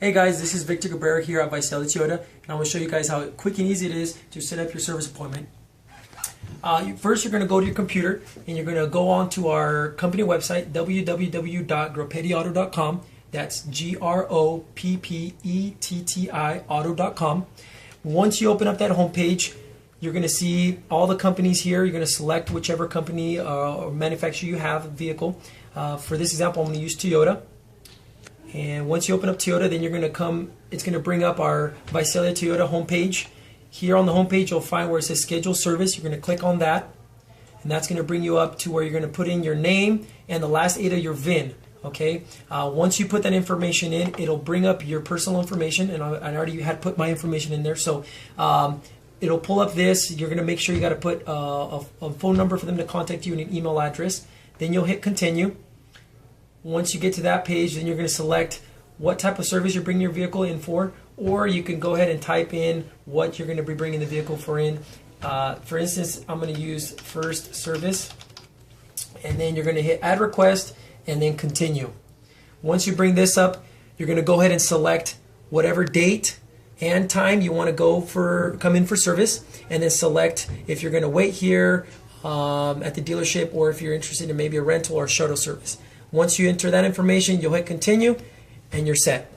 Hey guys, this is Victor Cabrera here at Visalia Toyota, and I'm going to show you guys how quick and easy it is to set up your service appointment. First, you're going to go to your computer and you're going to go on to our company website, www.groppettiauto.com. That's Groppetti auto.com. Once you open up that homepage, you're going to see all the companies here. You're going to select whichever company or manufacturer you have a vehicle. For this example, I'm going to use Toyota. And once you open up Toyota, then you're going to come, it's going to bring up our Visalia Toyota homepage. Here on the homepage, you'll find where it says schedule service. You're going to click on that, and that's going to bring you up to where you're going to put in your name and the last 8 of your VIN. Okay. Once you put that information in, it'll bring up your personal information, and I already had put my information in there. So it'll pull up this. You're going to make sure you got to put a phone number for them to contact you and an email address. Then you'll hit continue. Once you get to that page, then you're going to select what type of service you're bringing your vehicle in for, or you can go ahead and type in what you're going to be bringing the vehicle for in. For instance, I'm going to use first service, and then you're going to hit add request and then continue. Once you bring this up, you're going to go ahead and select whatever date and time you want to come in for service, and then select if you're going to wait here at the dealership, or if you're interested in maybe a rental or shuttle service. Once you enter that information, you'll hit continue and you're set.